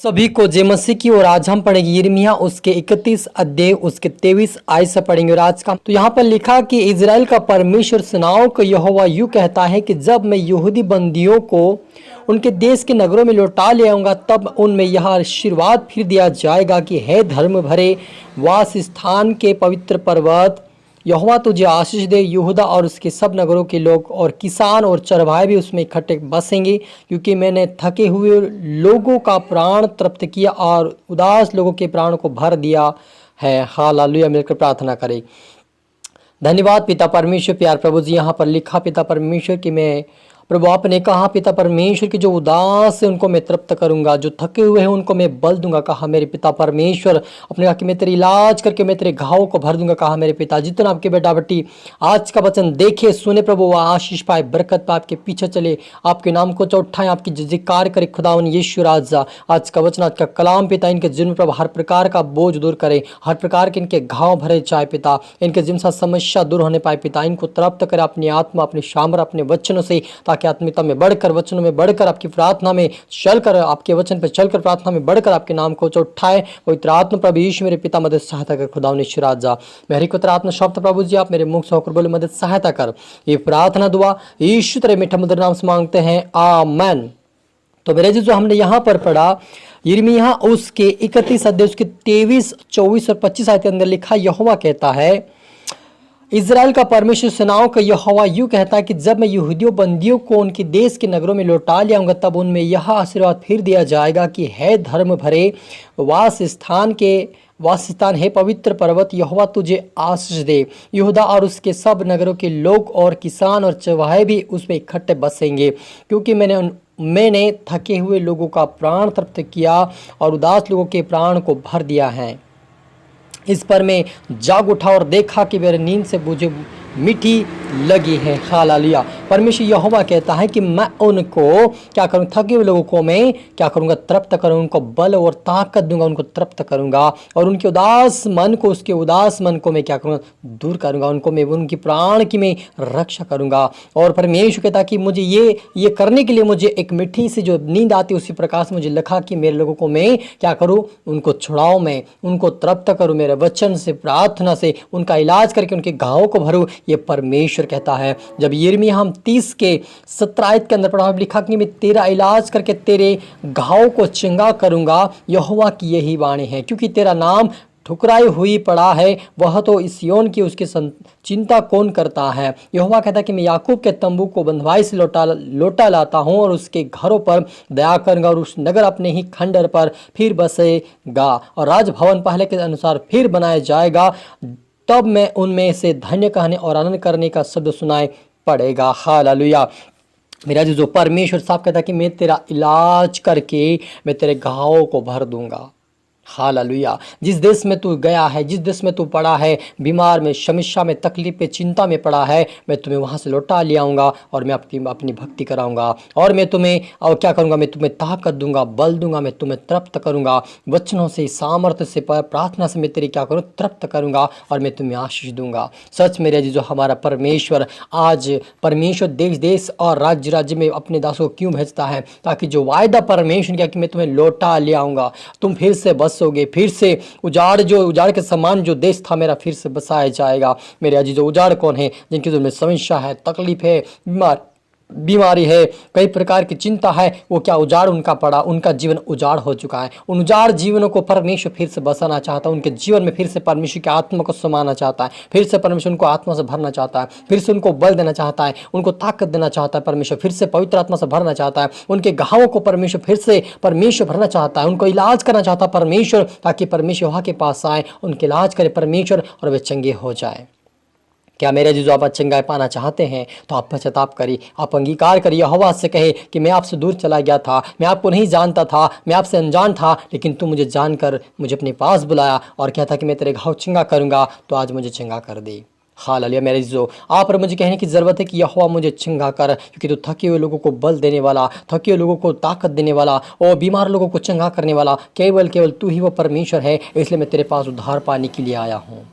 सभी को जय मसीह की। और आज हम पढ़ेंगे यिर्मयाह उसके 31 अध्याय उसके 23 आयत से पढ़ेंगे। और आज का तो यहाँ पर लिखा कि इजराइल का परमेश्वर सेनाओं का यहोवा यूं कहता है कि जब मैं यहूदी बंदियों को उनके देश के नगरों में लौटा ले आऊंगा तब उनमें यह आशीर्वाद फिर दिया जाएगा कि हे धर्म भरे वास स्थान के पवित्र पर्वत, यहोवा तुझे आशीष दे। यहूदा और उसके सब नगरों के लोग और किसान और चरवाहे भी उसमें इकट्ठे बसेंगे, क्योंकि मैंने थके हुए लोगों का प्राण तृप्त किया और उदास लोगों के प्राण को भर दिया है। हालेलुया। मिलकर प्रार्थना करें। धन्यवाद पिता परमेश्वर। प्यार प्रभु जी, यहाँ पर लिखा पिता परमेश्वर कि मैं प्रभु आपने कहा पिता परमेश्वर की जो उदास है उनको मैं तृप्त करूंगा, जो थके हुए हैं उनको मैं बल दूंगा। कहा मेरे पिता परमेश्वर अपने कहा कि मैं तेरी इलाज करके मैं तेरे घावों को भर दूंगा। कहा मेरे पिता जितना आपके बेटा बेटी आज का वचन देखे सुने प्रभु वह आशीष पाए, बरकत पाए, आपके पीछे चले, आपके नाम को चौठाएं, आपकी जिक्र करे खुदावन यीशु राजा। आज का वचन आज का कलाम पिता इनके जिन प्रभु हर प्रकार का बोझ दूर करे, हर प्रकार के इनके घाव भरे चाहे पिता, इनके जिन सा समस्या दूर होने पाए पिता, इनको तृप्त करे अपनी आत्मा अपने सामर अपने वचनों से, ताकि आत्मिकता में बढ़कर वचनों में बढ़कर आपकी प्रार्थना में चलकर आपके वचन पर चलकर प्रार्थना में बढ़कर आपके नाम को उठाए। पवित्र आत्मा प्रभु यीशु मेरे पिता मदद सहायता कर खुदा यीशु राजा। मेरी पवित्र आत्मा शब्द प्रभु जी आप मेरे मुख से होकर बोले मदद सहायता कर। ये प्रार्थना दुआ यीशु तेरे मीठा मधुर नाम से मांगते हैं, आमेन। तो मेरे जी जो हमने यहाँ पर पढ़ा यिर्मयाह उसके 31 अध्याय उसके 23, 24 और 25 आयत के अंदर लिखा यहोवा कहता है, इजराइल का परमेश्वर सेनाओं का यहोवा यूं कहता है कि जब मैं यहूदियों बंदियों को उनके देश के नगरों में लौटा ले आऊंगा तब उनमें यह आशीर्वाद फिर दिया जाएगा कि है धर्म भरे वासस्थान है पवित्र पर्वत, यहोवा तुझे आशीष दे। यहूदा और उसके सब नगरों के लोग और किसान और चरवाहे भी उसमें इकट्ठे बसेंगे, क्योंकि मैंने थके हुए लोगों का प्राण तृप्त किया और उदास लोगों के प्राण को भर दिया है। इस पर मैं जाग उठा और देखा कि मेरे नींद से मुझे मिट्टी लगी है। हालेलुया। परमेश्वर यहोवा कहता है कि मैं उनको क्या करूँ, थके हुए लोगों को मैं क्या करूँगा, तृप्त करूँ, उनको बल और ताकत दूंगा, उनको तृप्त करूँगा और उनके उसके उदास मन को मैं क्या करूँगा, दूर करूँगा, उनको मैं उनकी प्राण की मैं रक्षा करूँगा। और परमेश्वर कहता है कि मुझे ये करने के लिए मुझे एक मिट्टी से जो नींद आती है उसी प्रकार से मुझे लिखा कि मेरे लोगों को मैं क्या करूँ, उनको छुड़ाऊँ, मैं उनको तृप्त करूँ, मेरे वचन से प्रार्थना से उनका इलाज करके उनके घावों को भरूँ। ये परमेश्वर कहता है। जब यिर्मयाह हम 30 के 17 आयत के अंदर पढ़ा लिखा कि मैं तेरा इलाज करके तेरे घावों को चंगा करूंगा, यहोवा की यही वाणी है, क्योंकि तेरा नाम ठुकराई हुई पड़ा है, वह तो इस सिय्योन की उसकी चिंता कौन करता है। यहोवा कहता है कि मैं याकूब के तंबू को बंधुआई से लौटा लाता हूँ और उसके घरों पर दया करूंगा और उस नगर अपने ही खंडर पर फिर बसेगा और राजभवन पहले के अनुसार फिर बनाया जाएगा। तब मैं उनमें से धन्य कहने और आनंद करने का शब्द सुनाई पड़ेगा। हालेलुया। मेरा जो परमेश्वर साहब कहता है कि मैं तेरा इलाज करके मैं तेरे घावों को भर दूंगा। हालेलुया। जिस देश में तू गया है, जिस देश में तू पड़ा है, बीमार में, समस्या में, तकलीफ में, चिंता में पड़ा है, मैं तुम्हें वहाँ से लौटा ले आऊँगा और मैं अपनी भक्ति कराऊँगा और मैं तुम्हें और क्या करूँगा, मैं तुम्हें ताकत दूंगा, बल दूंगा, मैं तुम्हें तृप्त करूँगा, वचनों से, सामर्थ्य से, प्रार्थना से मैं तेरी क्या करूँ, तृप्त करूँगा और मैं तुम्हें आशीष दूंगा। सच मेरे जो हमारा परमेश्वर आज परमेश्वर देश देश और राज्य राज्य में अपने दासों को क्यों भेजता है, ताकि जो वायदा परमेश्वर ने किया कि मैं तुम्हें लौटा ले आऊँगा, तुम फिर से बसोगे, फिर से उजाड़ के समान जो देश था मेरा फिर से बसाया जाएगा। मेरे अजीजों, उजाड़ कौन है? जिनकी जो में समस्या है, तकलीफ है, बीमारी है, कई प्रकार की चिंता है, वो क्या उजाड़ उनका पड़ा, उनका जीवन उजाड़ हो चुका है। उन उजाड़ जीवनों को परमेश्वर फिर से बसाना चाहता है, उनके जीवन में फिर से परमेश्वर की आत्मा को समाना चाहता है, फिर से परमेश्वर उनको आत्मा से भरना चाहता है, फिर से उनको बल देना चाहता है, उनको ताकत देना चाहता है, परमेश्वर फिर से पवित्र आत्मा से भरना चाहता है, उनके घावों को परमेश्वर फिर से परमेश्वर भरना चाहता है, उनको इलाज करना चाहता है परमेश्वर, ताकि परमेश्वर वहाँ के पास आए, उनके इलाज करे परमेश्वर और वे चंगे हो जाए। क्या मेरे जो आप चंगाई पाना चाहते हैं तो आप पश्चाताप करिए, आप अंगीकार करिए, यहोवा से कहे कि मैं आपसे दूर चला गया था, मैं आपको नहीं जानता था, मैं आपसे अनजान था, लेकिन तू मुझे जानकर मुझे अपने पास बुलाया और कहता कि मैं तेरे घाव चंगा करूंगा, तो आज मुझे चंगा कर दे। हालेलुया। मेरे जो आप और मुझे कहने की ज़रूरत है कि यहोवा मुझे चंगा कर, क्योंकि तू थके हुए लोगों को बल देने वाला, थके हुए लोगों को ताकत देने वाला और बीमार लोगों को चंगा करने वाला केवल तू ही वो परमेश्वर है, इसलिए मैं तेरे पास उद्धार पाने के लिए आया हूँ।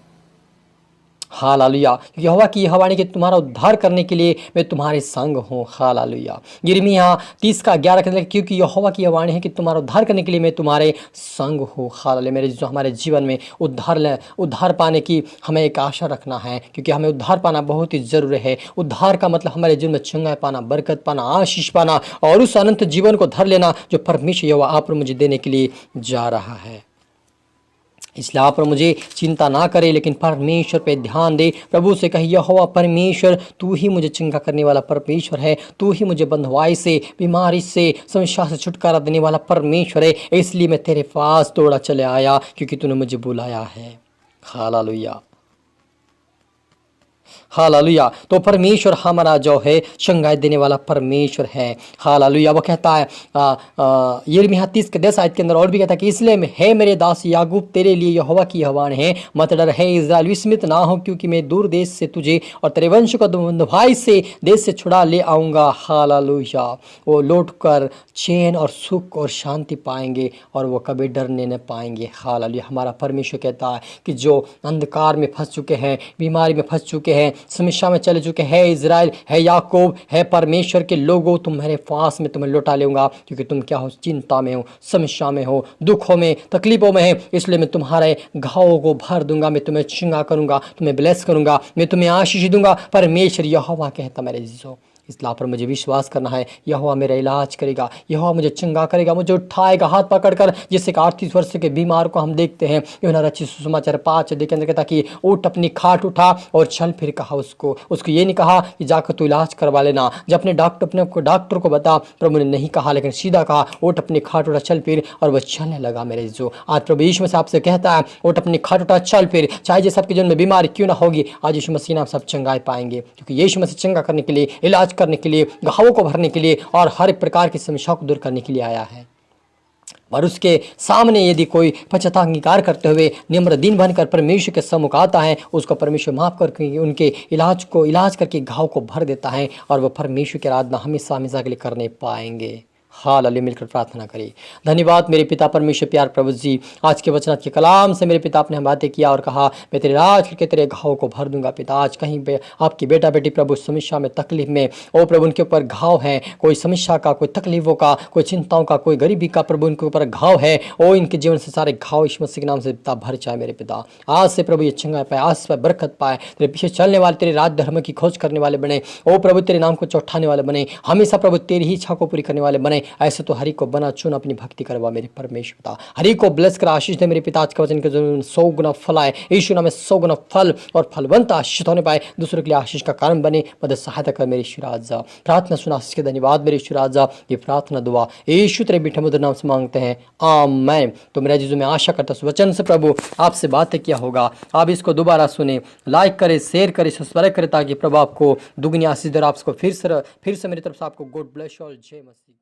हालेलुया। क्योंकि यहोवा की यह वाणी कि तुम्हारा उद्धार करने के लिए मैं तुम्हारे संग हूँ। हालेलुया। यिर्मयाह 30 का 11 कहते हैं, क्योंकि यहोवा की यह वाणी है कि तुम्हारा उद्धार करने के लिए मैं तुम्हारे संग हूँ। हालेलुया। मेरे जो हमारे जीवन में उद्धार पाने की हमें एक आशा रखना है, क्योंकि हमें उद्धार पाना बहुत ही जरूरी है। उद्धार का मतलब हमारे जीवन में चंगाई पाना, बरकत पाना, आशीष पाना और उस अनंत जीवन को धर लेना जो परमेश्वर यहोवा आप और मुझे देने के लिए जा रहा है। इसलिए आप और मुझे चिंता ना करे, लेकिन परमेश्वर पे ध्यान दे। प्रभु से कहिए, यहोवा परमेश्वर तू ही मुझे चंगा करने वाला परमेश्वर है, तू ही मुझे बंधुआई से, बीमारी से, समस्या से छुटकारा देने वाला परमेश्वर है। इसलिए मैं तेरे पास दौड़ा चले आया, क्योंकि तूने मुझे बुलाया है। Hallelujah, hallelujah. तो परमेश्वर हमारा जो है चंगाई देने वाला परमेश्वर है। हालेलुया। वो कहता है यिर्मयाह 30 के 10 आयत के अंदर और भी कहता है कि इसलिए मैं, हे मेरे दास याकूब, तेरे लिए यहोवा की यह वाणी है, मत डर, है इस्राएल, विस्मित ना हो, क्योंकि मैं दूर देश से तुझे और तेरे वंश को बंधुआई से देश से छुड़ा ले आऊँगा। हालेलुया। वो लौट कर चैन और सुख और शांति पाएंगे और वो कभी डरने न पाएंगे। हालेलुया। हमारा परमेश्वर कहता है कि जो अंधकार में फंस चुके हैं, बीमारी में फंस चुके हैं, समस्या में चले चुके हैं, इज़राइल है, याकूब है, परमेश्वर के लोगों, तुम्हारे पास में तुम्हें लौटा लेऊंगा, क्योंकि तुम क्या हो, चिंता में हो, समस्या में हो, दुखों में, तकलीफों में है। इसलिए मैं तुम्हारे घावों को भर दूंगा, मैं तुम्हें चंगा करूंगा, तुम्हें ब्लेस करूंगा, मैं तुम्हें आशीष दूंगा। परमेश्वर यहोवा कहता मेरे जीजो। इसलिए पर मुझे विश्वास करना है, यहोवा मेरा इलाज करेगा, यहोवा मुझे चंगा करेगा, मुझे उठाएगा हाथ पकड़कर। जिससे 38 वर्ष के बीमार को हम देखते हैं, यूहन्ना रचित सुसमाचार 5 के अंदर कहता कि उठ, अपनी खाट उठा और चल। फिर कहा उसको ये नहीं कहा कि जाकर तू इलाज करवा लेना, जब अपने डॉक्टर को बता। प्रभु ने नहीं कहा, लेकिन सीधा कहा उठ, अपनी खाट उठा, चल फिर, और वह चलने लगा। मेरे जो आज प्रभु यीशु मसीह आपसे कहता है, उठ, अपनी खाट उठा, चल फिर। चाहे जैसे सबके जीवन में बीमारी क्यों ना होगी, आज यीशु मसीह नाम सब चंगाई पाएंगे, क्योंकि यीशु मसीह चंगा करने के लिए, इलाज करने के लिए, घावों को भरने के लिए और हर एक प्रकार की समस्याओं को दूर करने के लिए आया है। और उसके सामने यदि कोई पश्चाताप अंगीकार करते हुए निम्र दिन बनकर परमेश्वर के सम्मुख आता है, उसको परमेश्वर माफ करके उनके इलाज करके घाव को भर देता है, और वह परमेश्वर की आराधना हमेशा हमेशा के लिए करने पाएंगे। हालेलुया। मिलकर प्रार्थना करिए। धन्यवाद मेरे पिता परमेश्वर, प्यार प्रभु जी, आज के वचन के कलाम से मेरे पिता आपने हम बातें किया और कहा, मैं तेरे राज के तेरे घाव को भर दूंगा। पिता आज कहीं पे आपकी बेटा बेटी प्रभु समस्या में, तकलीफ में, ओ प्रभु उनके ऊपर घाव है, कोई समस्या का, कोई तकलीफों का, कोई चिंताओं का, कोई गरीबी का, प्रभु उनके ऊपर घाव है। ओ इनके जीवन से सारे घाव यीशु मसीह के नाम से पिता भर जाए। मेरे पिता आज से प्रभु ये चंगा पाए, आज से बरकत पाए, तेरे पीछे चलने वाले, तेरे राज धर्म की खोज करने वाले बने। ओ प्रभु तेरे नाम को चौठाने वाले बने, हमेशा प्रभु तेरी ही इच्छा को पूरी करने वाले बने। ऐसे तो हरी को बना चुन, अपनी भक्ति करवा मेरे परमेश्वर पिता। हरी को ब्लेस कर, आशीष दे मेरे पिता। आज के वचन के जरूर 100 गुना फल आए, यीशु नाम में 100 गुना फल और फलवंत आशीष होने पाए, दूसरों के लिए आशीष का कारण बने। मदद सहायता कर मेरे ईश्वर राजा। प्रार्थना सुना आशीष के धन्यवाद मेरे ईश्वर राजा। ये प्रार्थना दुआ यीशु तेरे मीठे मधुर नाम से मांगते हैं, आमीन। तो मेरा जीजू मैं आशा करता हूं वचन से प्रभु आपसे बातें किया होगा। आप इसको दोबारा सुने, लाइक करें, शेयर करें, सब्सक्राइब करें, ताकि प्रभु आपको दुगनी आशीष दे। आपको फिर से मेरी तरफ से आपको गॉड ब्लेस और जय मसीह।